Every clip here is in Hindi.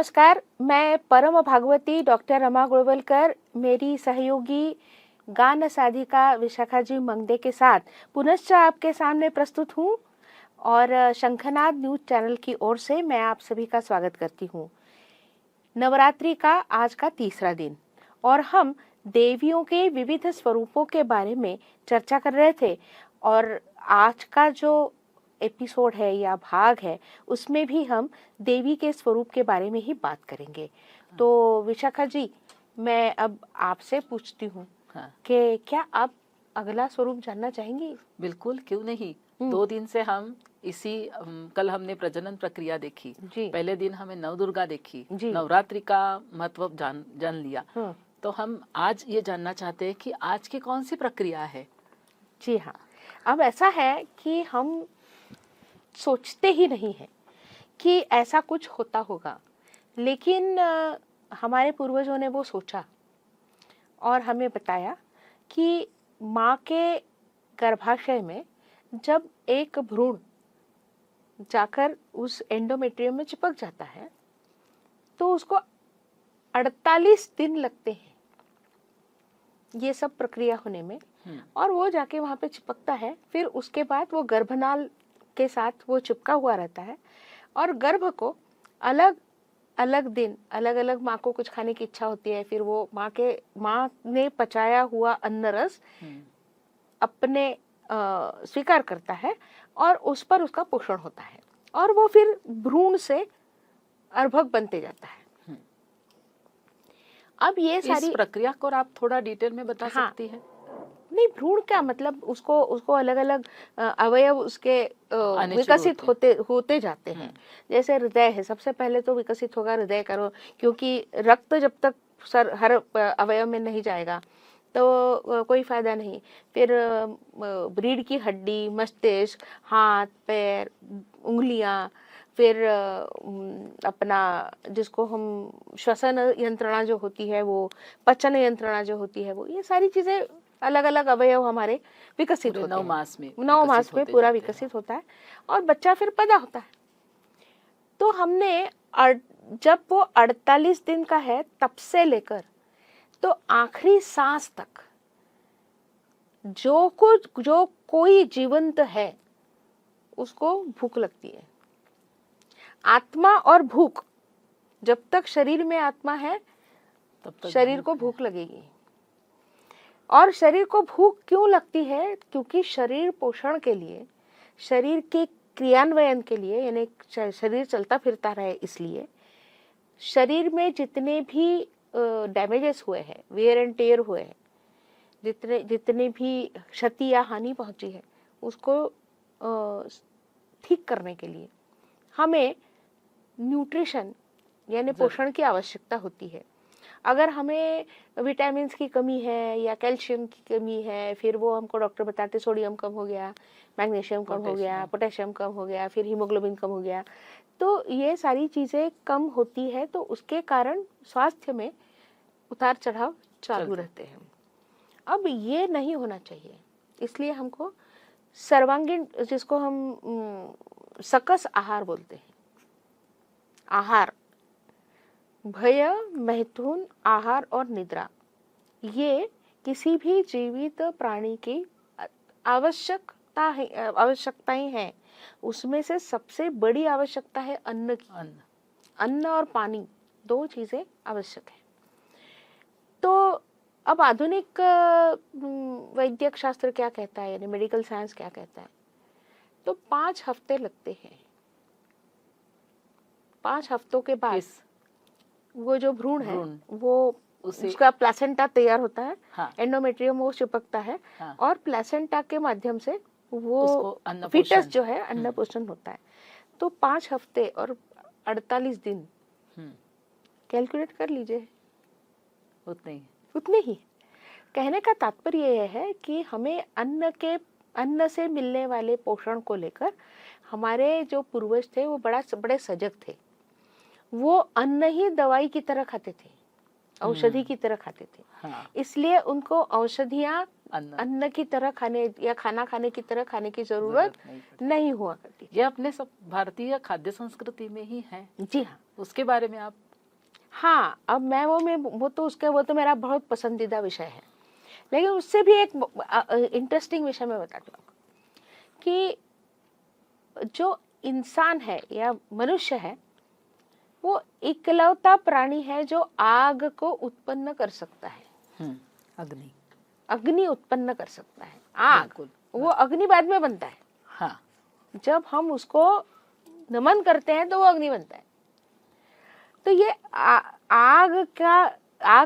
नमस्कार, मैं परम भागवती डॉक्टर रमा गोळवलकर, मेरी सहयोगी गान साधिका विशाखा जी मंगदे के साथ पुनश्च आपके सामने प्रस्तुत हूँ और शंखनाद न्यूज चैनल की ओर से मैं आप सभी का स्वागत करती हूँ। नवरात्रि का आज का तीसरा दिन और हम देवियों के विविध स्वरूपों के बारे में चर्चा कर रहे थे और आज का जो एपिसोड है या भाग है उसमें भी हम देवी के स्वरूप के बारे में ही बात करेंगे। तो विशाखा जी, मैं अब आपसे पूछती हूँ कि क्या आप अगला स्वरूप जानना चाहेंगी? बिल्कुल, क्यों नहीं। 2 दिन से हम कल हमने प्रजनन प्रक्रिया देखी, पहले दिन हमें नवदुर्गा देखी, नवरात्रि का महत्व जान लिया। तो हम आज ये जानना चाहते हैं कि आज की कौन सी प्रक्रिया है। जी हाँ, अब ऐसा है कि हम सोचते ही नहीं है कि ऐसा कुछ होता होगा, लेकिन हमारे पूर्वजों ने वो सोचा और हमें बताया कि माँ के गर्भाशय में जब एक भ्रूण जाकर उस एंडोमेट्रियम में चिपक जाता है तो उसको 48 दिन लगते हैं ये सब प्रक्रिया होने में, और वो जाके वहाँ पे चिपकता है। फिर उसके बाद वो गर्भनाल के साथ वो चिपका हुआ रहता है और गर्भ को अलग अलग दिन अलग अलग माँ को कुछ खाने की इच्छा होती है, फिर वो माँ ने पचाया हुआ अन्न रस अपने स्वीकार करता है और उस पर उसका पोषण होता है और वो फिर भ्रूण से अर्भक बनते जाता है। अब ये सारी इस प्रक्रिया को आप थोड़ा डिटेल में बता सकती हैं? नहीं, भ्रूण क्या मतलब, उसको अलग अलग अवयव उसके विकसित होते जाते हैं। जैसे हृदय है, सबसे पहले तो विकसित होगा हृदय करो, क्योंकि रक्त जब तक हर अवयव में नहीं जाएगा तो कोई फायदा नहीं। फिर रीढ़ की हड्डी, मस्तिष्क, हाथ पैर, उंगलियां, फिर अपना जिसको हम श्वसन यंत्रणा जो होती है वो, पचन यंत्रणा जो होती है वो, ये सारी चीजें अलग अलग अवयव हमारे विकसित होते हैं। 9 मास में पूरा विकसित होता है और बच्चा फिर पैदा होता है। तो हमने जब वो 48 दिन का है तब से लेकर तो आखिरी सांस तक जो कोई जीवंत है उसको भूख लगती है। आत्मा और भूख, जब तक शरीर में आत्मा है तब तक शरीर को भूख लगेगी। और शरीर को भूख क्यों लगती है? क्योंकि शरीर पोषण के लिए, शरीर के क्रियान्वयन के लिए, यानी शरीर चलता फिरता रहे, इसलिए शरीर में जितने भी डैमेजेस हुए हैं, वेयर एंड टेयर हुए हैं, जितने भी क्षति या हानि पहुंची है, उसको ठीक करने के लिए हमें न्यूट्रिशन यानी पोषण की आवश्यकता होती है। अगर हमें विटामिन की कमी है या कैल्शियम की कमी है, फिर वो हमको डॉक्टर बताते सोडियम कम हो गया, मैग्नीशियम कम हो गया, पोटेशियम कम हो गया, फिर हीमोग्लोबिन कम हो गया, तो ये सारी चीज़ें कम होती है, तो उसके कारण स्वास्थ्य में उतार चढ़ाव चालू रहते हैं। अब ये नहीं होना चाहिए, इसलिए हमको सर्वांगीण, जिसको हम सकस आहार बोलते हैं, आहार, भय, मैथुन, आहार और निद्रा, ये किसी भी जीवित प्राणी की आवश्यकताएं हैं। उसमें से सबसे बड़ी आवश्यकता है अन्न की। अन्न और पानी, 2 चीजें आवश्यक है। तो अब आधुनिक वैद्यक शास्त्र क्या कहता है, यानी मेडिकल साइंस क्या कहता है? तो 5 हफ्ते लगते हैं। 5 हफ्तों के बाद वो जो भ्रूण है वो उसका प्लेसेंटा तैयार होता है। एंडोमेट्रियम वो चिपकता है और प्लेसेंटा के माध्यम से वो फीटस जो है अन्न पोषण होता है। तो 5 हफ्ते और 48 दिन, कैलकुलेट कर लीजिए, उतने ही। कहने का तात्पर्य यह है कि हमें अन्न से मिलने वाले पोषण को लेकर हमारे जो पूर्वज थे वो बड़े सजग थे। वो अन्न ही दवाई की तरह खाते थे, औषधि की तरह खाते थे। इसलिए उनको औषधियां अन्न की तरह खाने या खाना खाने की तरह खाने की जरूरत नहीं हुआ करती। ये अपने सब भारतीय खाद्य संस्कृति में ही है। जी हाँ, उसके बारे में आप हाँ, अब मैं वो तो मेरा बहुत पसंदीदा विषय है, लेकिन उससे भी एक इंटरेस्टिंग विषय मैं बताती हूँ कि जो इंसान है या मनुष्य है वो इकलौता प्राणी है जो आग को उत्पन्न कर सकता है। अग्नि उत्पन्न कर सकता है। आग, वो अग्नि बाद में बनता है। हाँ। जब हम उसको नमन करते हैं तो वो अग्नि बनता है। तो ये आग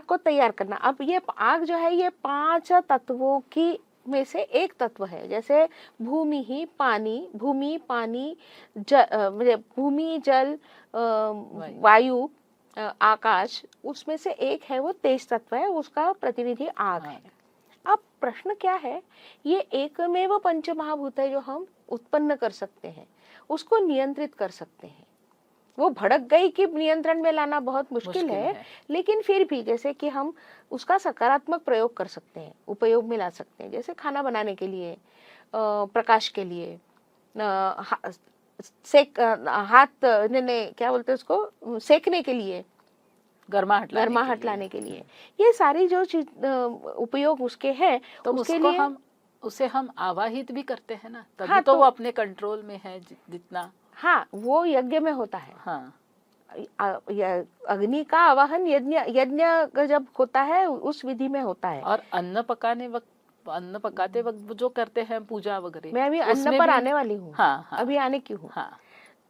को तैयार करना, अब ये आग जो है ये 5 तत्वों की में से एक तत्व है। जैसे भूमि, पानी, भूमि, जल, वायु, आकाश, उसमें से एक है वो तेज तत्व है, उसका प्रतिनिधि आग है। अब प्रश्न क्या है, ये एकमेव पंचमहाभूत है जो हम उत्पन्न कर सकते हैं, उसको नियंत्रित कर सकते हैं। वो भड़क गई कि नियंत्रण में लाना बहुत मुश्किल है, लेकिन फिर भी जैसे कि हम उसका सकारात्मक प्रयोग कर सकते हैं, उपयोग में ला सकते हैं। जैसे खाना बनाने के लिए, प्रकाश के लिए, हाथ क्या बोलते हैं उसको, सेकने के लिए, गर्माहट लाने के लिए, ये सारी जो चीज उपयोग उसके हैं, तो उसके लिए उसे हम आवाहित भी करते हैं ना, तभी तो वो अपने कंट्रोल में है जितना। हाँ, वो यज्ञ में होता है। हाँ, अग्नि का आवाहन यज्ञ जब होता है उस विधि में होता है। और अन्न पकाते वक्त जो करते हैं पूजा वगैरह, मैं अभी अन्न पर आने वाली हूँ। हाँ, हाँ, अभी आने की हूँ। हाँ।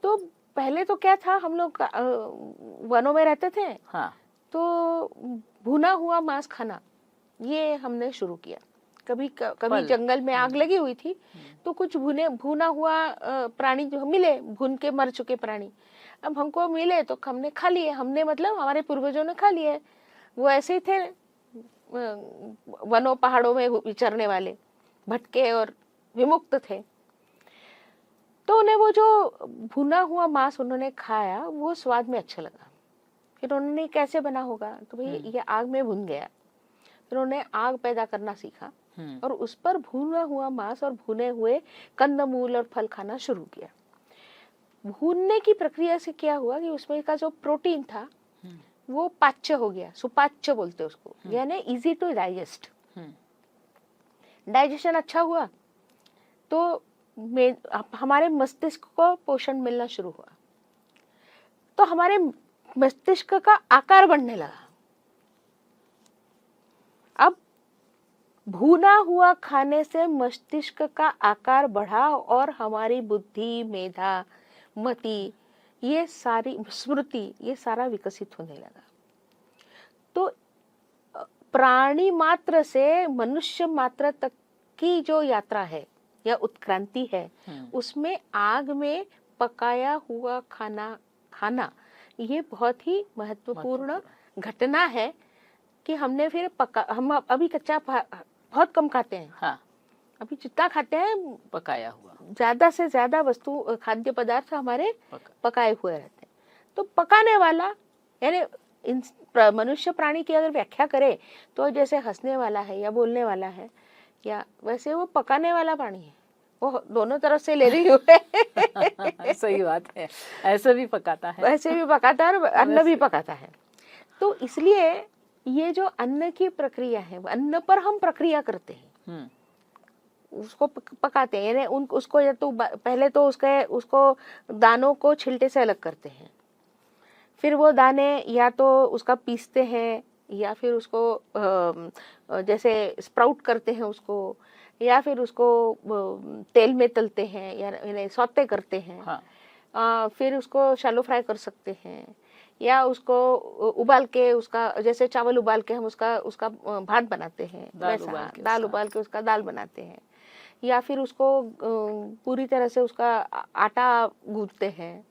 तो पहले तो क्या था, हम लोग वनों में रहते थे। हाँ। तो भुना हुआ मांस खाना ये हमने शुरू किया। कभी जंगल में आग लगी हुई थी तो कुछ भुना हुआ प्राणी जो मिले, भुन के मर चुके प्राणी, अब हमको मिले तो हमने खा लिए। हमने मतलब हमारे पूर्वजों ने खा लिए। वो ऐसे ही थे, वनों पहाड़ों में विचरने वाले, भटके और विमुक्त थे। तो उन्हें वो जो भुना हुआ मांस उन्होंने खाया, वो स्वाद में अच्छा लगा। फिर उन्होंने कैसे बना होगा, तो भाई ये आग में भुन गया। फिर उन्होंने आग पैदा करना सीखा और उस पर भुना हुआ मांस और भुने हुए कंदमूल और फल खाना शुरू किया। भूनने की प्रक्रिया से क्या हुआ कि उसमें का जो प्रोटीन था वो पाच्य हो गया, सुपाच्य बोलते उसको, यानी इजी टू डाइजेस्ट। डाइजेशन अच्छा हुआ तो हमारे मस्तिष्क को पोषण मिलना शुरू हुआ, तो हमारे मस्तिष्क का आकार बढ़ने लगा। अब भुना हुआ खाने से मस्तिष्क का आकार बढ़ा और हमारी बुद्धि, मेधा, मति, ये सारी स्मृति, ये सारा विकसित होने लगा। तो प्राणी मात्र से मनुष्य मात्र तक की जो यात्रा है या उत्क्रांति है, उसमें आग में पकाया हुआ खाना ये बहुत ही महत्वपूर्ण घटना है कि हमने फिर हम अभी कच्चा बहुत कम खाते हैं। हाँ। अभी जितना खाते हैं पकाया हुआ, ज्यादा से ज्यादा वस्तु, खाद्य पदार्थ हमारे पकाए हुए रहते हैं। तो पकाने वाला यानी मनुष्य प्राणी की अगर व्याख्या करें तो जैसे हंसने वाला है या बोलने वाला है, या वैसे वो पकाने वाला प्राणी है। वो दोनों तरफ से ले रही हुए सही बात है, ऐसे भी पकाता है, वैसे भी पकाता है और अन्न भी पकाता है। तो इसलिए ये जो अन्न की प्रक्रिया है, अन्न पर हम प्रक्रिया करते हैं, उसको पकाते हैं, यानी उसको या तो पहले तो उसको दानों को छिलटे से अलग करते हैं, फिर वो दाने या तो उसका पीसते हैं या फिर उसको जैसे स्प्राउट करते हैं उसको, या फिर उसको तेल में तलते हैं या सौते करते हैं। हाँ। फिर उसको शैलो फ्राई कर सकते हैं, या उसको उबाल के, उसका जैसे चावल उबाल के हम उसका भात बनाते हैं, वैसा दाल उबाल के उसका दाल बनाते हैं, या फिर उसको पूरी तरह से उसका आटा गूंथते हैं,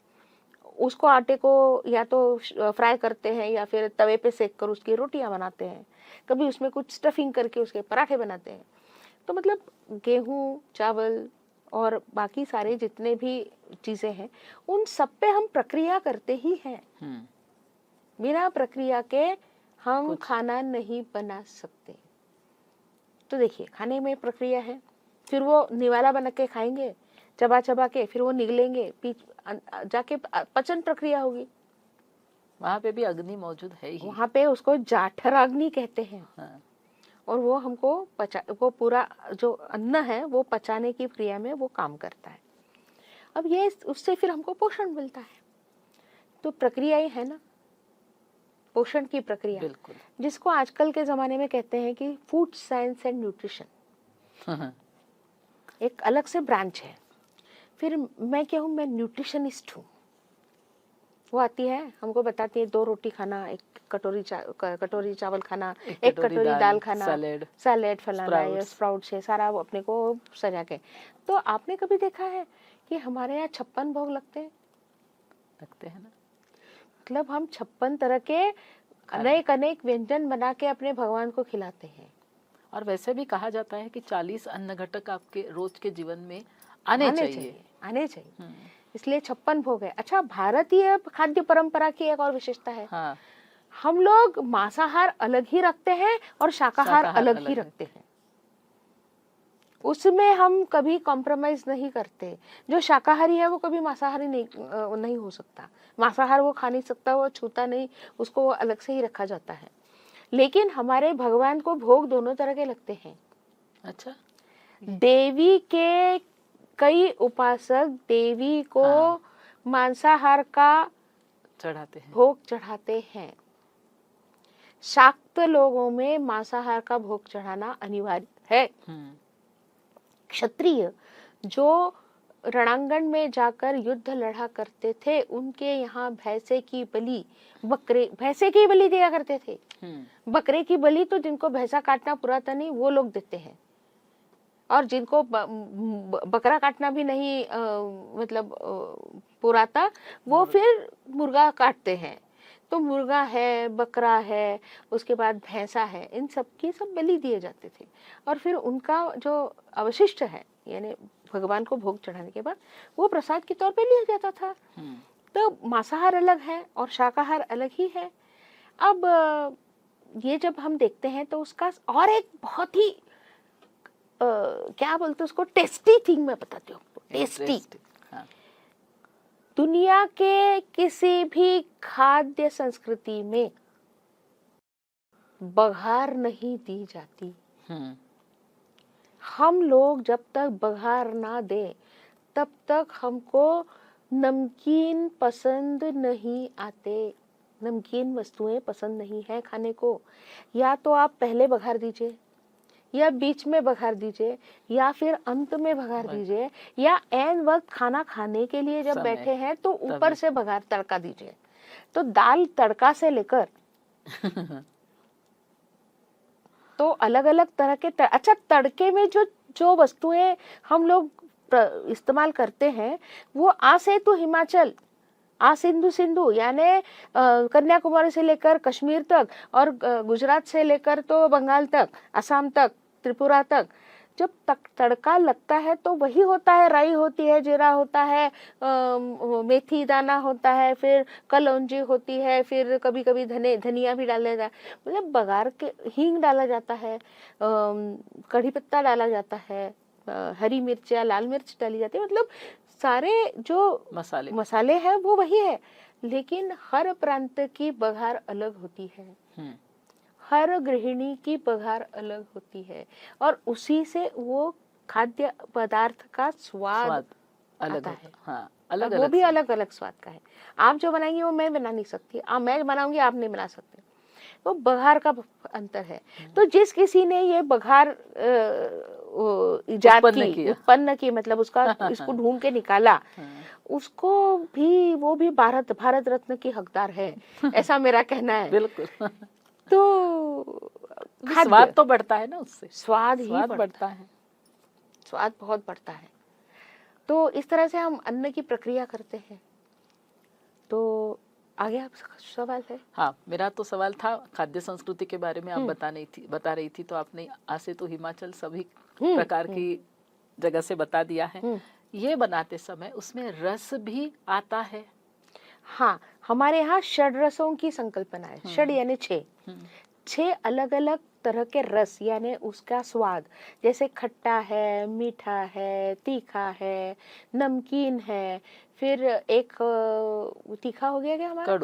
उसको आटे को या तो फ्राई करते हैं या फिर तवे पे सेक कर उसकी रोटियां बनाते हैं, कभी उसमें कुछ स्टफिंग करके उसके पराठे बनाते हैं। तो मतलब गेहूं, चावल और बाकी सारे जितने भी चीजें हैं उन सब पे हम प्रक्रिया करते ही हैं। बिना प्रक्रिया के हम खाना नहीं बना सकते। तो देखिए, खाने में प्रक्रिया है, फिर वो निवाला बना के खाएंगे चबा चबा के, फिर वो निगलेंगे, जाके पचन प्रक्रिया होगी, वहाँ पे भी अग्नि मौजूद है ही। वहाँ पे उसको जाठराग्नि कहते हैं। हाँ। और वो हमको वो पूरा जो अन्न है वो पचाने की क्रिया में वो काम करता है। अब ये उससे फिर हमको पोषण मिलता है। तो प्रक्रिया ही है ना पोषण की प्रक्रिया, बिल्कुल, जिसको आजकल के जमाने में कहते हैं कि फूड साइंस एंड न्यूट्रिशन। एक अलग से ब्रांच है। फिर मैं क्या हूँ, मैं न्यूट्रिशनिस्ट हूँ। वो आती है हमको बताती है 2 रोटी खाना, 1 कटोरी चावल खाना, 1 कटोरी दाल खाना, सैलेड फलाना या स्प्राउट्स है, सारा वो अपने को सजा के। तो आपने कभी देखा है कि हमारे यहाँ 56 भोग लगते हैं ना? मतलब हम 56 तरह के अनेक व्यंजन बना के अपने भगवान को खिलाते हैं। और वैसे भी कहा जाता है कि 40 अन्न घटक आपके रोज के जीवन में आने चाहिए। इसलिए 56 भोग है। अच्छा, भारतीय खाद्य परंपरा की एक और विशेषता है। हाँ। हम लोग मांसाहार अलग ही रखते हैं और शाकाहार अलग ही रखते हैं। उसमें हम कभी कॉम्प्रोमाइज नहीं करते। जो शाकाहारी है वो कभी मांसाहारी नहीं हो सकता। मांसाहार वो खा नहीं सकता, वो छूता नहीं, उसको वो अलग से ही रखा जाता है। लेकिन हमारे भगवान को भोग दोनों तरह के लगते हैं। अच्छा। देवी के कई उपासक देवी को मांसाहार का भोग चढ़ाते हैं। शाक्त लोगों में मांसाहार का भोग चढ़ाना अनिवार्य है। क्षत्रिय जो रणांगण में जाकर युद्ध लड़ा करते थे, उनके यहाँ भैंसे की बलि दिया करते थे। बकरे की बलि तो जिनको भैंसा काटना पुराता नहीं वो लोग देते हैं, और जिनको बकरा काटना भी नहीं मतलब पुराता, वो फिर मुर्गा काटते हैं। तो मुर्गा है, बकरा है, उसके बाद भैंसा है, इन सब की सब बलि दिए जाते थे। और फिर उनका जो अवशिष्ट है, यानी भगवान को भोग चढ़ाने के बाद वो प्रसाद के तौर पे लिया जाता था। तो मांसाहार अलग है और शाकाहार अलग ही है। अब ये जब हम देखते हैं तो उसका और एक बहुत ही क्या बोलते उसको, टेस्टी थिंग मैं बताती हूँ। टेस्टी। दुनिया के किसी भी खाद्य संस्कृति में बघार नहीं दी जाती। हम लोग जब तक बघार ना दे तब तक हमको नमकीन पसंद नहीं आते। नमकीन वस्तुएं पसंद नहीं है खाने को। या तो आप पहले बघार दीजिए, या बीच में बघार दीजिए, या फिर अंत में बघार दीजिए, या ऐन वक्त खाना खाने के लिए जब बैठे हैं तो ऊपर से बघार तड़का दीजिए। तो दाल तड़का से लेकर तो अलग अलग तरह के अच्छा, तड़के में जो वस्तुएं हम लोग इस्तेमाल करते हैं वो आ से तो हिमाचल, आ सिंधु यानी कन्याकुमारी से लेकर कश्मीर तक, और गुजरात से लेकर तो बंगाल तक, असम तक, त्रिपुरा तक, जब तक तड़का लगता है तो वही होता है। राई होती है, जीरा होता है, मेथी दाना होता है, फिर कलौंजी होती है, फिर कभी कभी धनिया भी डाला जाता है, मतलब बघार के हींग डाला जाता है, कढ़ी पत्ता डाला जाता है, हरी मिर्च या लाल मिर्च डाली जाती है। मतलब सारे जो मसाले हैं वो वही है, लेकिन हर प्रांत की बघार अलग होती है। हर गृहिणी की बघार अलग होती है, और उसी से वो खाद्य पदार्थ का स्वाद अलग आता है। हाँ, अलग वो भी अलग अलग स्वाद का है। आप जो बनाएंगे वो मैं बना नहीं सकती, मैं बनाऊंगी आप नहीं बना सकते। तो बघार का अंतर है। तो जिस किसी ने ये बघार इजाद की, उत्पन्न की, मतलब उसका इसको ढूंढ के निकाला, उसको भी वो भी भारत रत्न की हकदार है, ऐसा मेरा कहना है। बिल्कुल। तो स्वाद तो बढ़ता है ना उससे, स्वाद बढ़ता है, स्वाद बहुत बढ़ता है। तो इस तरह से हम अन्न की प्रक्रिया करते हैं। तो आगे आप सवाल है? हाँ, मेरा तो सवाल था खाद्य संस्कृति के बारे में। आप बता रही थी तो आपने आसे तो हिमाचल सभी प्रकार की जगह से बता दिया है। ये बनाते समय उसमें रस भी आता है? हाँ, हमारे यहाँ षड रसों की संकल्पना है। षड यानी 6 अलग अलग तरह के रस, यानी उसका स्वाद, जैसे खट्टा है, मीठा है, तीखा है, नमकीन है, फिर एक तीखा हो गया क्या हमारा,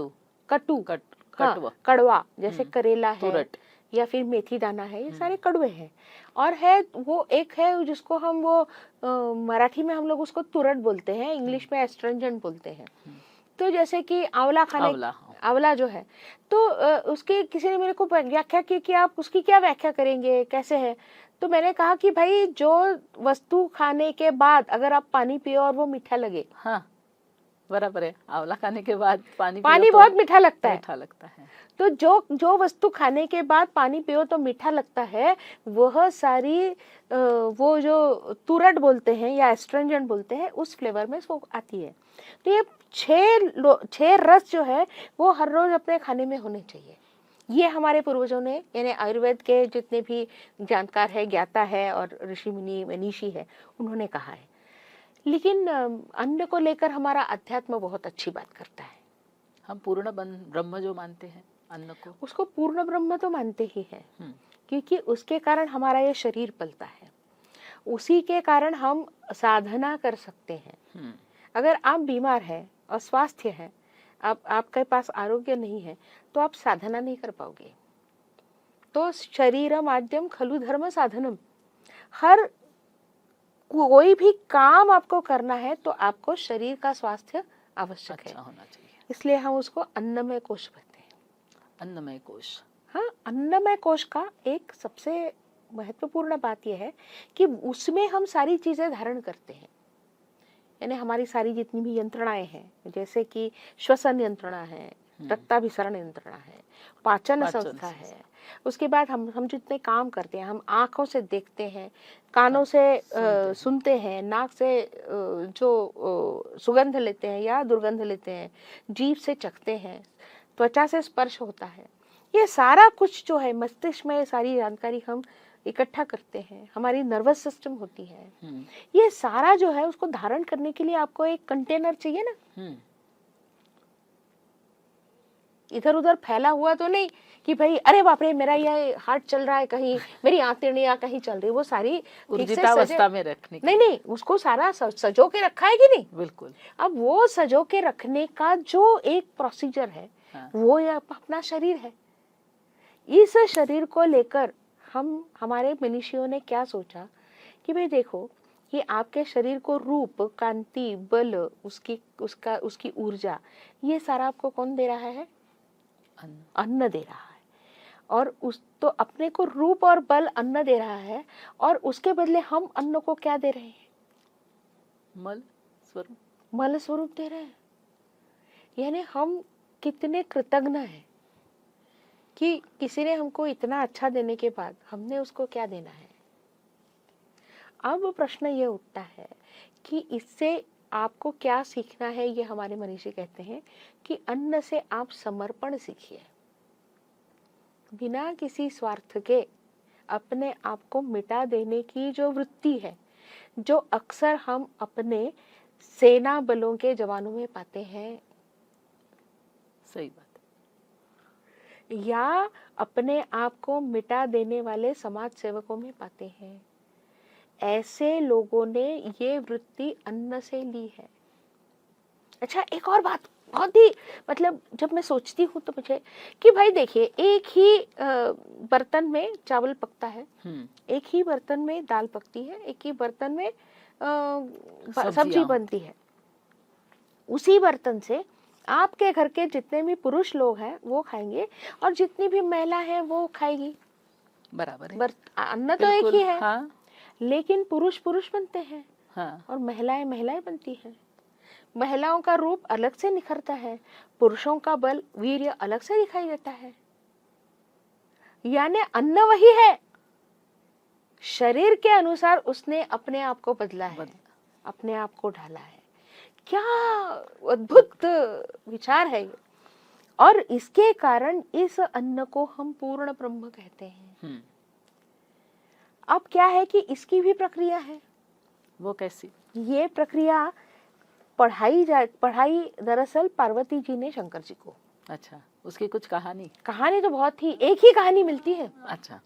कड़वा, जैसे करेला है या फिर मेथी दाना है, ये सारे कड़वे हैं। और है वो एक है जिसको हम वो मराठी में हम लोग उसको तुरट बोलते हैं, इंग्लिश में एस्ट्रेंजेंट बोलते हैं। तो जैसे कि आंवला आंवला जो है, तो उसके किसी ने मेरे को व्याख्या की कि आप उसकी क्या व्याख्या करेंगे, कैसे है। तो मैंने कहा कि भाई जो वस्तु खाने के बाद अगर आप पानी पियो और वो मीठा लगे, हाँ बराबर है, आंवला खाने के बाद पानी बहुत मीठा लगता है। तो जो वस्तु खाने के बाद पानी पियो तो मीठा लगता है, वह सारी वो जो तुरट बोलते हैं या एस्ट्रेंजेंट बोलते हैं, उस फ्लेवर में वो आती है। तो ये 6 रस जो है वो हर रोज अपने खाने में होने चाहिए। ये हमारे पूर्वजों ने, यानी आयुर्वेद के जितने भी जानकार है, ज्ञाता है और ऋषि मुनि मनीषी है, उन्होंने कहा है। लेकिन अन्न को लेकर हमारा अध्यात्म बहुत अच्छी बात करता है। हम पूर्ण ब्रह्म जो मानते हैं अन्न को, उसको पूर्ण ब्रह्म तो मानते ही हैं, क्योंकि उसके कारण हमारा ये शरीर पलता है, उसी के कारण हम साधना कर सकते हैं। अगर आप बीमार हैं, अस्वास्थ्य है, आपके पास आरोग्य नहीं है, तो आप साधना नहीं कर पाओगे। तो शरीर माध्यम खलु धर्म साधनम, हर कोई भी काम आपको करना है तो आपको शरीर का स्वास्थ्य आवश्यक है, होना चाहिए। इसलिए हम उसको अन्नमय कोश कहते हैं। अन्नमय कोश, हाँ, अन्नमय कोश का एक सबसे महत्वपूर्ण बात यह है कि उसमें हम सारी चीजें धारण करते हैं। यानी हमारी सारी जितनी भी यंत्रणाएं हैं, जैसे कि श्वसन यंत्रणा है, रक्ताभिसरण यंत्रणा है, पाचन संस्था है, उसके बाद हम जितने काम करते हैं, हम आंखों से देखते हैं, कानों से सुनते हैं, नाक से जो सुगंध लेते हैं या दुर्गंध लेते हैं, जीभ से चखते हैं, त्वचा से स्पर्श होता है, ये सारा कुछ जो है मस्तिष्क में सारी जानकारी हम इकट्ठा करते हैं, हमारी नर्वस सिस्टम होती है, ये सारा जो है उसको धारण करने के लिए आपको एक कंटेनर चाहिए ना। इधर उधर फैला हुआ तो नहीं कि भाई अरे बाप रे मेरा ये हार्ट चल रहा है, कहीं मेरी आंतड़ियां कहीं चल रही, वो सारी अवस्था में रखने नहीं, उसको सारा सजो के रखा है कि नहीं। बिल्कुल। अब वो सजो के रखने का जो एक प्रोसीजर है, वो अपना शरीर है। इस शरीर को लेकर हमारे मनीषियों ने क्या सोचा कि भाई देखो कि आपके शरीर को रूप, कांति, बल, उसकी ऊर्जा, ये सारा आपको कौन दे रहा है? अन्न दे रहा है। और तो अपने को रूप और बल अन्न दे रहा है, और उसके बदले हम अन्न को क्या दे रहे हैं? मल स्वरूप दे रहे हैं। यानी हम कितने कृतज्ञ हैं कि किसी ने हमको इतना अच्छा देने के बाद हमने उसको क्या देना है। अब प्रश्न ये उठता है कि इससे आपको क्या सीखना है। ये हमारे मनीषी कहते हैं कि अन्न से आप समर्पण सीखिए, बिना किसी स्वार्थ के अपने आप को मिटा देने की जो वृत्ति है, जो अक्सर हम अपने सेना बलों के जवानों में पाते हैं। सही बात। या अपने आप को मिटा देने वाले समाज सेवकों में पाते हैं। ऐसे लोगों ने ये वृत्ति अन्न से ली है। अच्छा, एक और बात बहुत ही मतलब जब मैं सोचती हूँ तो मुझे कि भाई देखिए, एक ही बर्तन में चावल पकता है, एक ही बर्तन में दाल पकती है, एक ही बर्तन में सब्जी बनती है। उसी बर्तन से आपके घर के जितने भी पुरुष लोग हैं वो खाएंगे और जितनी भी महिला है वो खाएगी। बराबर है। अन्न तो एक ही है। हाँ। लेकिन पुरुष पुरुष बनते हैं। हाँ। और महिलाएं महिलाएं बनती हैं। महिलाओं का रूप अलग से निखरता है, पुरुषों का बल वीर्य अलग से दिखाई देता है। यानी अन्न वही है, शरीर के अनुसार उसने अपने आप को बदला है, अपने आप को ढाला है। क्या अद्भुत विचार है ये। और इसके कारण इस अन्न को हम पूर्ण ब्रह्म कहते हैं। अब क्या है कि इसकी भी प्रक्रिया है। वो कैसी? ये प्रक्रिया पढ़ाई दरअसल पार्वती जी ने शंकर जी को। अच्छा, उसकी कुछ कहानी तो बहुत ही, एक ही कहानी मिलती है। अच्छा।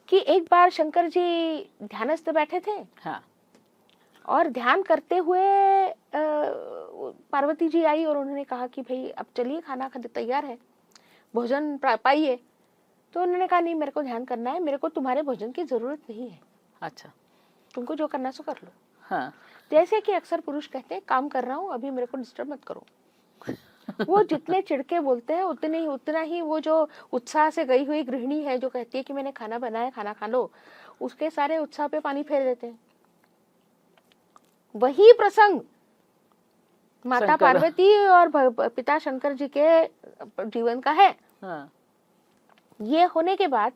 कि एक बार शंकर जी ध्यानस्थ बैठे थे। हाँ। और ध्यान करते हुए पार्वती जी आई और उन्होंने कहा कि भाई अब चलिए खाना तैयार है, भोजन पाइए। तो उन्होंने कहा नहीं, मेरे को ध्यान करना है, मेरे को तुम्हारे भोजन की जरूरत नहीं है। अच्छा, तुमको जो करना सो कर लो। हाँ। जैसे कि अक्सर पुरुष कहते हैं काम कर रहा हूँ, अभी मेरे को डिस्टर्ब मत करो। वो जितने चिढ़के बोलते हैं उतना ही वो जो उत्साह से गई हुई गृहिणी है जो कहती है कि मैंने खाना बनाया, खाना खा लो, उसके सारे उत्साह पे पानी फेर देते हैं। वही प्रसंग माता पार्वती और पिता शंकर जी के जीवन का है। हाँ। ये होने के बाद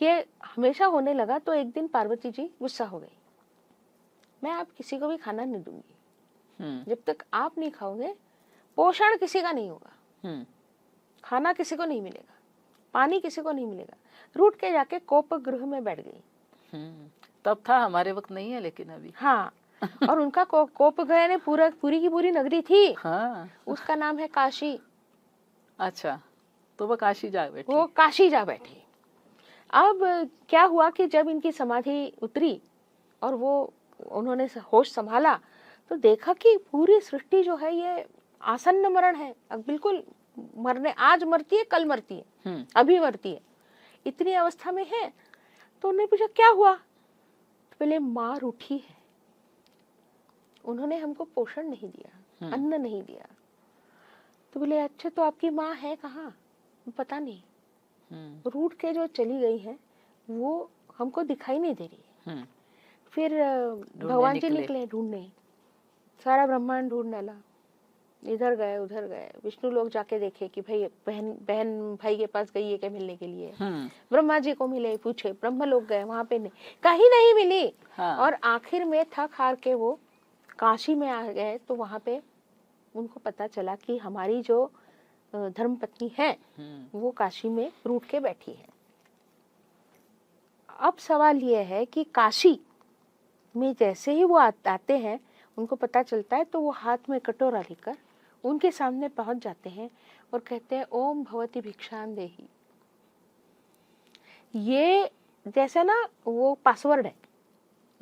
ये हमेशा होने लगा। तो एक दिन पार्वती जी गुस्सा हो गई, मैं आप किसी को भी खाना नहीं दूंगी, जब तक आप नहीं खाओगे पोषण किसी का नहीं होगा, खाना किसी को नहीं मिलेगा, पानी किसी को नहीं मिलेगा। रूठ के जाके कोप गृह में बैठ गई। तब था, हमारे वक्त नहीं है लेकिन अभी। हाँ, और उनका कोप गृह ने पूरी की पूरी नगरी थी। हाँ। उसका नाम है काशी। अच्छा, तो वो काशी जा बैठी। वो काशी जा बैठी। अब क्या हुआ कि जब इनकी समाधि उतरी और वो उन्होंने होश संभाला तो देखा कि पूरी सृष्टि जो है ये आसन्न मरण है, अब बिल्कुल मरने, आज मरती है कल मरती है, अभी मरती है, इतनी अवस्था में है। तो उन्होंने पूछा क्या हुआ? तो पहले माँ रूठी है, उन्होंने हमको पोषण नहीं दिया, अन्न नहीं दिया। तो बोले अच्छा, तो आपकी माँ है कहाँ? पता नहीं, रूठ के जो चली गई है वो हमको दिखाई नहीं दे रही है। फिर भगवान जी निकले ढूंढने, सारा ब्रह्मांड ढूंढ डाला, इधर गए उधर गए। विष्णु लोग जाके देखे कि भाई बहन भाई के पास गई है क्या मिलने के लिए। ब्रह्मा जी को मिले, पूछे, ब्रह्म लोग गए, वहां पे नहीं, कहीं नहीं मिली। और आखिर में थक हार के वो काशी में आ गए। तो वहां पे उनको पता चला कि हमारी जो धर्म पत्नी है वो काशी में रूठ के बैठी है। अब सवाल ये है कि काशी में जैसे ही वो आते हैं, उनको पता चलता है, तो वो हाथ में कटोरा लेकर उनके सामने पहुंच जाते हैं और कहते हैं ओम भवती भिक्षाम देही। ये जैसे ना वो पासवर्ड है।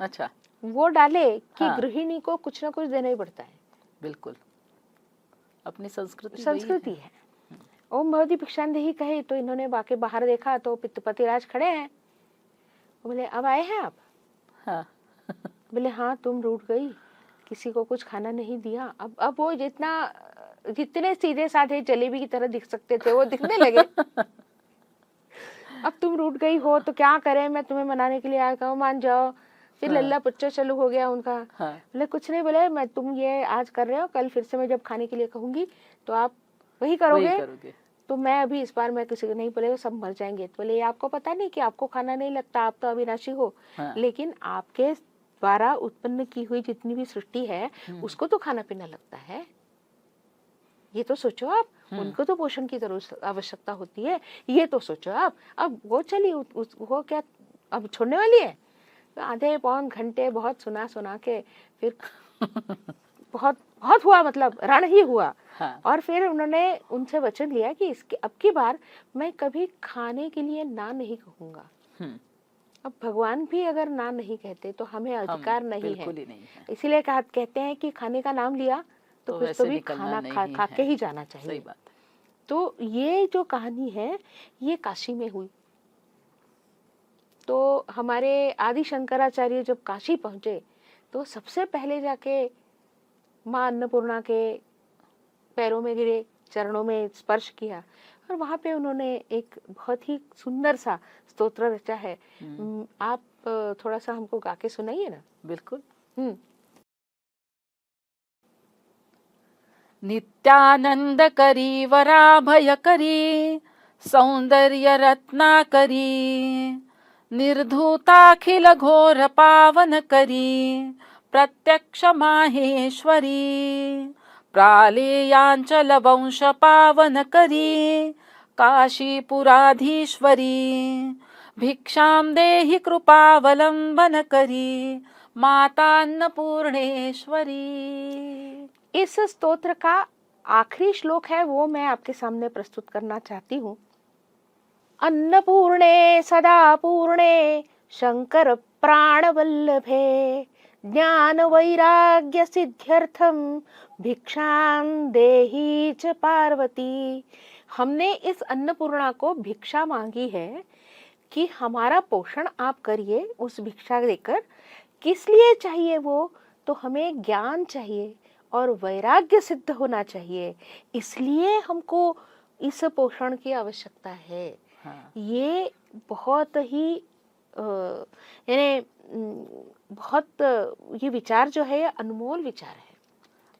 अच्छा, वो डाले कि गृहिणी को कुछ ना कुछ देना ही पड़ता है। बिल्कुल, अपनी संस्कृति है। ओम भवती भिक्षाम देही कहे तो इन्होंने बाकी बाहर देखा तो पतिराज खड़े हैं। बोले अब आए हैं आप? हाँ। बोले हाँ, तुम रूठ गई, किसी को कुछ खाना नहीं दिया। अब वो जितने सीधे साधे जलेबी की तरह दिख सकते थे वो दिखने लगे। अब तुम रूठ गई हो तो क्या करें, मैं तुम्हें मनाने के लिए आया, कहो मान जाओ। फिर लल्ला पुच्चा चालू हो गया उनका। बोले कुछ नहीं, बोले मैं तुम ये आज कर रहे हो, कल फिर से मैं जब खाने के लिए कहूंगी तो आप वही करोगे। तो मैं अभी इस बार मैं किसी को नहीं, बोले सब मर जाएंगे। तो बोले आपको पता नहीं कि आपको खाना नहीं लगता, आप तो अविनाशी हो, लेकिन आपके द्वारा उत्पन्न की हुई जितनी भी सृष्टि है उसको तो खाना पीना लगता है। ये तो सोचो आप, उनको तो पोषण की जरूरत आवश्यकता होती है, ये तो सोचो आप। अब वो चली वो क्या अब छोड़ने वाली है? तो आधे पौन घंटे बहुत सुना के फिर बहुत हुआ, मतलब रण ही हुआ। और फिर उन्होंने उनसे वचन लिया कि इसके अब की बार मैं कभी खाने के लिए ना नहीं कहूंगा। अब भगवान भी अगर ना नहीं कहते तो हमें अधिकार नहीं है। इसीलिए कहते हैं कि खाने का नाम लिया तो कुछ तो भी खाना खा के ही जाना चाहिए। सही बात। तो ये जो कहानी है ये काशी में हुई। तो हमारे आदि शंकराचार्य जब काशी पहुंचे तो सबसे पहले जाके माँ अन्नपूर्णा के पैरों में गिरे, चरणों में स्पर्श किया और वहां पे उन्होंने एक बहुत ही सुंदर सा स्तोत्र रचा है। आप थोड़ा सा हमको गा के सुनाइए ना। बिल्कुल। नित्यानंद करी वराभय करी सौंदर्य रत्नाकरी निर्धूताखिल घोर पावन करी प्रत्यक्ष माहेश्वरी प्रालेयांचल वंश पावन करी काशीपुराधीश्वरी भिक्षाम देहि कृपावलंबन करी माता अन्नपूर्णेश्वरी। इस स्तोत्र का आखिरी श्लोक है वो मैं आपके सामने प्रस्तुत करना चाहती हूँ। अन्नपूर्णे सदा पूर्णे शंकर प्राण वल्लभे ज्ञान वैराग्य सिद्ध्यर्थम भिक्षां देहि च पार्वती। हमने इस अन्नपूर्णा को भिक्षा मांगी है कि हमारा पोषण आप करिए उस भिक्षा देकर। किस लिए चाहिए वो? तो हमें ज्ञान चाहिए और वैराग्य सिद्ध होना चाहिए, इसलिए हमको इस पोषण की आवश्यकता है। हाँ। ये बहुत ही यानी बहुत ये विचार जो है ये अनमोल विचार है।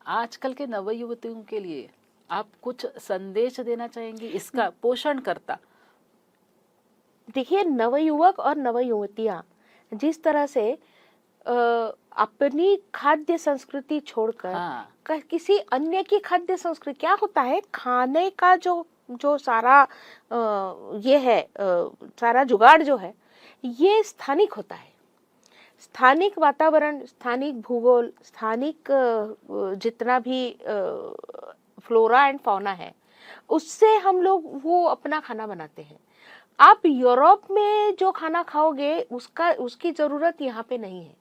आजकल के नवयुवतियों के लिए आप कुछ संदेश देना चाहेंगी इसका पोषण करता? देखिए, नवयुवक और नवयुवतियां जिस तरह से अपनी खाद्य संस्कृति छोड़कर हाँ। किसी अन्य की खाद्य संस्कृति, क्या होता है खाने का जो सारा ये है सारा जुगाड़ जो है ये स्थानिक होता है। स्थानिक वातावरण, स्थानिक भूगोल, स्थानिक जितना भी फ्लोरा एंड फौना है उससे हम लोग वो अपना खाना बनाते हैं। आप यूरोप में जो खाना खाओगे उसकी जरूरत यहाँ पे नहीं है।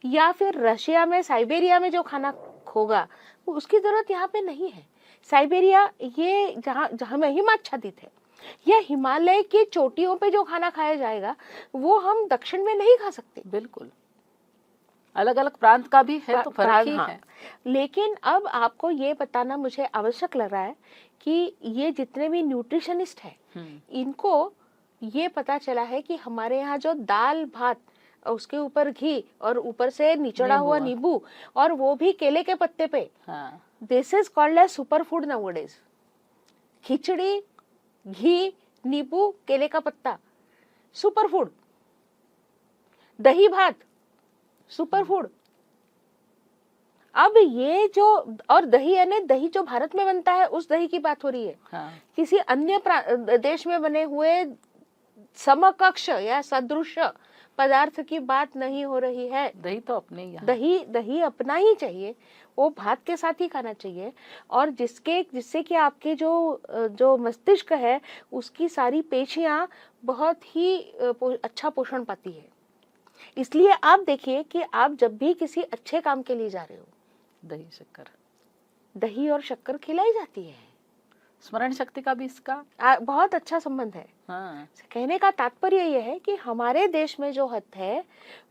या फिर रशिया में साइबेरिया में जो खाना होगा उसकी जरूरत यहाँ पे नहीं है। साइबेरिया ये जहाँ में हिमाच्छादित है, या हिमालय के चोटियों पे जो खाना खाया जाएगा वो हम दक्षिण में नहीं खा सकते। बिल्कुल, अलग अलग प्रांत का भी है तो फर्क ही है। लेकिन अब आपको ये बताना मुझे आवश्यक लग रहा है कि ये जितने भी न्यूट्रिशनिस्ट हैं इनको ये पता चला है कि हमारे यहाँ जो दाल भात उसके ऊपर घी और ऊपर से निचोड़ा हुआ नींबू और वो भी केले के पत्ते पे, this is called as super food nowadays. Khichdi, घी, नींबू, केले का पत्ता, सुपर फूड। दही भात, सुपर फूड। अब ये जो और दही यानी दही जो भारत में बनता है उस दही की बात हो रही है। किसी अन्य देश में बने हुए समकक्ष या सदृश पदार्थ की बात नहीं हो रही है। दही तो अपने ही, दही अपना ही चाहिए, वो भात के साथ ही खाना चाहिए। और जिससे कि आपके जो मस्तिष्क है उसकी सारी पेशियां बहुत ही अच्छा पोषण पाती है। इसलिए आप देखिए कि आप जब भी किसी अच्छे काम के लिए जा रहे हो, दही और शक्कर खिलाई जाती है। स्मरण शक्ति का भी इसका बहुत अच्छा संबंध है। कहने का तात्पर्य यह है कि हमारे देश में जो हथ है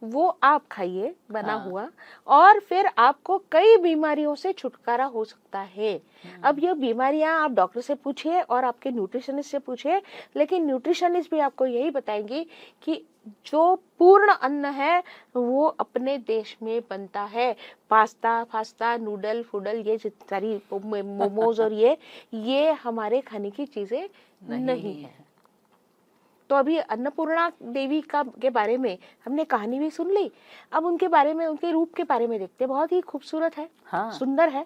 वो आप खाइए बना हुआ, और फिर आपको कई बीमारियों से छुटकारा हो सकता है। अब ये बीमारियां आप डॉक्टर से पूछिए और आपके न्यूट्रिशनिस्ट से पूछिए, लेकिन न्यूट्रिशनिस्ट भी आपको यही बताएंगे कि जो पूर्ण अन्न है वो अपने देश में बनता है। पास्ता, नूडल फूडल, ये सारी मोमोज और ये हमारे खाने की चीजें नहीं है। तो अभी अन्नपूर्णा देवी के बारे में हमने कहानी भी सुन ली। अब उनके बारे में, उनके रूप के बारे में देखते। बहुत ही खूबसूरत है, सुंदर है।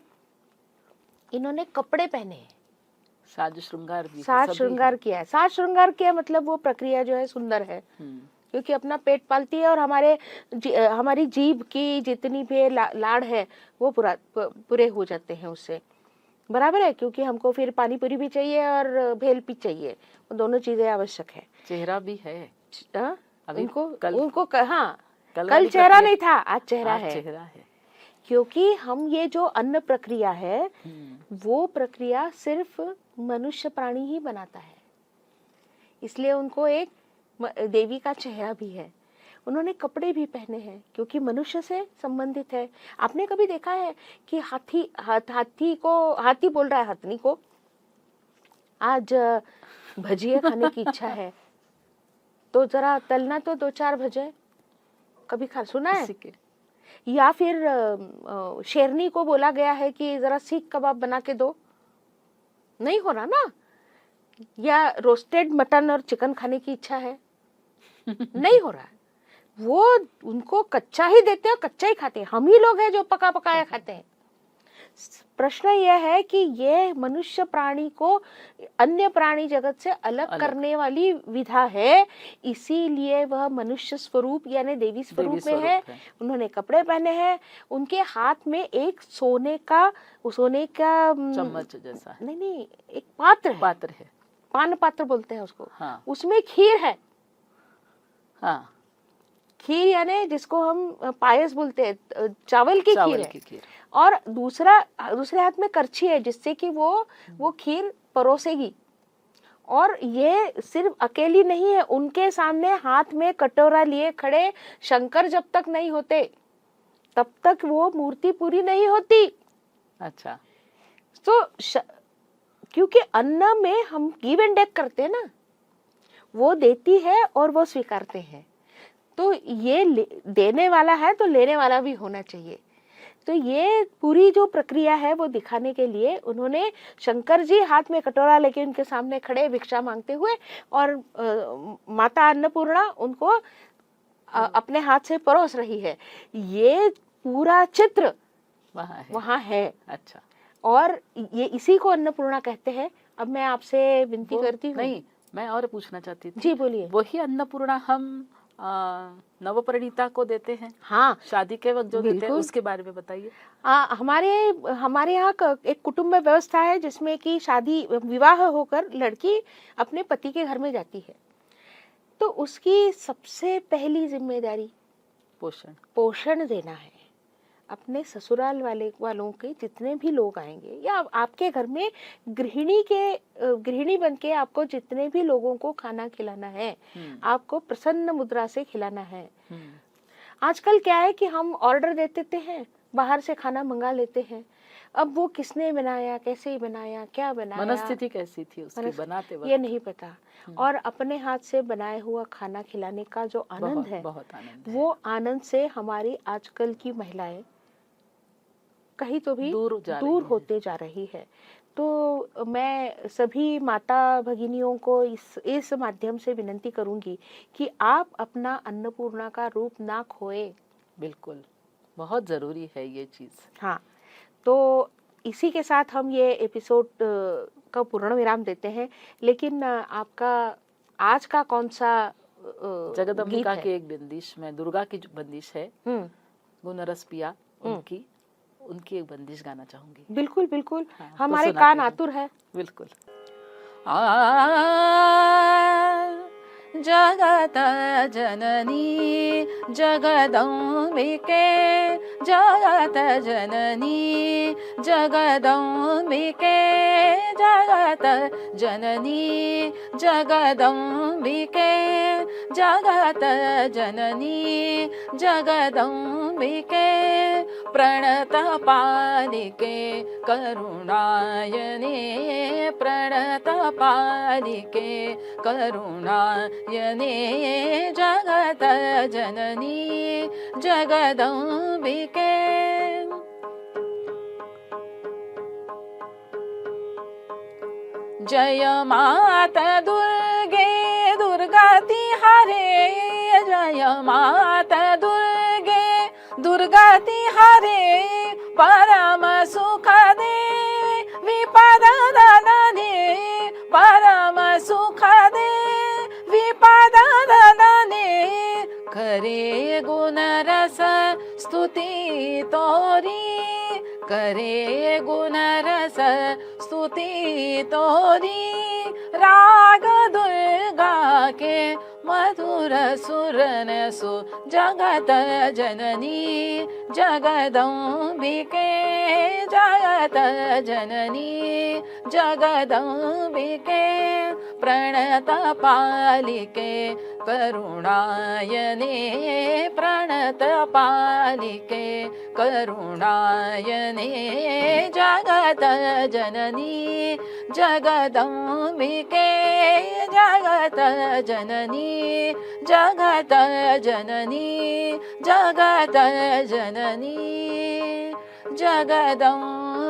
इन्होंने कपड़े पहने हैं, साज श्रृंगार किया है। साज श्रृंगार किया मतलब वो प्रक्रिया जो है सुंदर है, क्योंकि अपना पेट पालती है और हमारी जीभ की जितनी भी लाड़ है वो पूरे हो जाते हैं उससे, बराबर है। क्योंकि हमको फिर पानी पूरी भी चाहिए और भेल भी चाहिए, वो दोनों चीजें आवश्यक है। चेहरा भी है उनको कल चेहरा नहीं था, आज चेहरा है। क्योंकि हम ये जो अन्न प्रक्रिया है वो प्रक्रिया सिर्फ मनुष्य प्राणी ही बनाता है, इसलिए उनको एक देवी का चेहरा भी है। उन्होंने कपड़े भी पहने हैं क्योंकि मनुष्य से संबंधित है। आपने कभी देखा है कि हाथी बोल रहा है हथनी को, आज भजिए खाने की इच्छा है तो जरा तलना तो 2-4 भजे। कभी सुना है? या फिर शेरनी को बोला गया है कि जरा सीख कबाब बना के दो, नहीं हो रहा ना। या रोस्टेड मटन और चिकन खाने की इच्छा है, नहीं हो रहा है। वो उनको कच्चा ही देते हैं, कच्चा ही खाते हैं। हम ही लोग हैं जो पका पकाया खाते हैं। प्रश्न यह है कि ये मनुष्य प्राणी को अन्य प्राणी जगत से अलग करने वाली विधा है, इसीलिए वह मनुष्य स्वरूप यानी देवी स्वरूप में है। उन्होंने कपड़े पहने हैं, उनके हाथ में एक सोने का चम्मच जैसा, नहीं एक पात्र है, पान पात्र बोलते हैं उसको। उसमें खीर है। खीर यानी जिसको हम पायस बोलते हैं, चावल की खीर है। और दूसरे हाथ में करछी है जिससे कि वो खीर परोसेगी। और ये सिर्फ अकेली नहीं है, उनके सामने हाथ में कटोरा लिए खड़े शंकर जब तक नहीं होते तब तक वो मूर्ति पूरी नहीं होती। अच्छा। तो क्योंकि अन्न में हम गिव एंड टेक करते हैं ना, वो देती है और वो स्वीकारते हैं, तो ये देने वाला है तो लेने वाला भी होना चाहिए। तो ये पूरी जो प्रक्रिया है वो दिखाने के लिए उन्होंने शंकर जी हाथ में कटोरा लेके उनके सामने खड़े भिक्षा मांगते हुए, और माता अन्नपूर्णा उनको अपने हाथ से परोस रही है। ये पूरा चित्र वहाँ है। अच्छा। और ये इसी को अन्नपूर्णा कहते हैं। अब मैं आपसे विनती करती हूँ। नहीं, मैं और पूछना चाहती थी। जी बोलिए। वही अन्नपूर्णा हम नवपरिणीता को देते हैं? हाँ, शादी के वक्त जो देते हैं, उसके बारे में बताइए। हमारे यहाँ एक कुटुंब व्यवस्था है जिसमें कि शादी विवाह होकर लड़की अपने पति के घर में जाती है, तो उसकी सबसे पहली जिम्मेदारी पोषण देना है। अपने ससुराल वालों के जितने भी लोग आएंगे या आपके घर में गृहिणी बन के आपको जितने भी लोगों को खाना खिलाना है, आपको प्रसन्न मुद्रा से खिलाना है। आजकल क्या है कि हम ऑर्डर दे देते हैं, बाहर से खाना मंगा लेते हैं। अब वो किसने बनाया, कैसे बनाया, क्या बनाया, मनस्थिति कैसी थी उसकी बनाते वक्त, ये नहीं पता। और अपने हाथ से बनाया हुआ खाना खिलाने का जो आनंद है, बहुत आनंद है। वो आनंद से हमारी आजकल की महिलाएं कहीं तो भी दूर होते जा रही है। तो मैं सभी माता भगिनियों को इस माध्यम से विनती करूंगी कि आप अपना अन्नपूर्णा का रूप ना खोए। बिल्कुल, बहुत जरूरी है ये चीज। हाँ, तो इसी के साथ हम ये एपिसोड का पूर्ण विराम देते हैं। लेकिन आपका आज का कौन सा जगदम्बिका की एक बंदिश में, दुर्गा की जो बंदिश है, गुणरस पिया, उनकी एक बंदिश गाना चाहूंगी। बिल्कुल बिल्कुल। हाँ, हमारे कान आतुर है। बिल्कुल। जगत जननी जगदम्बिके, जगत जननी जगदम्बिके, जगत जननी जगदम्बिके, जगत जननी जगदम्बिके, प्रणत पालिके करुणायने, प्रणत पालिके करुणायने, जगत जननी जगदम्बिके। जय माता दुर्गे दुर्गाति हरे, जय माता दुर्गे दुर्गाति हरे, परम सुख दे विपद दे, परम सुख दे विपद दे, करे गुण रस स्तुति तोरी, करे गुण रस स्तुति तोरी, राग दुर्गा के मधुर सुरन सु, जगत जननी जगदम्बिके, जगत जननी जगदम्बिके, प्रणत पालिके करुणायने, प्रणत पालिके करुणायने, जगत जननी जगदम्बिके, जगत जननी जगत जननी जगत जननी जगदम्बिके।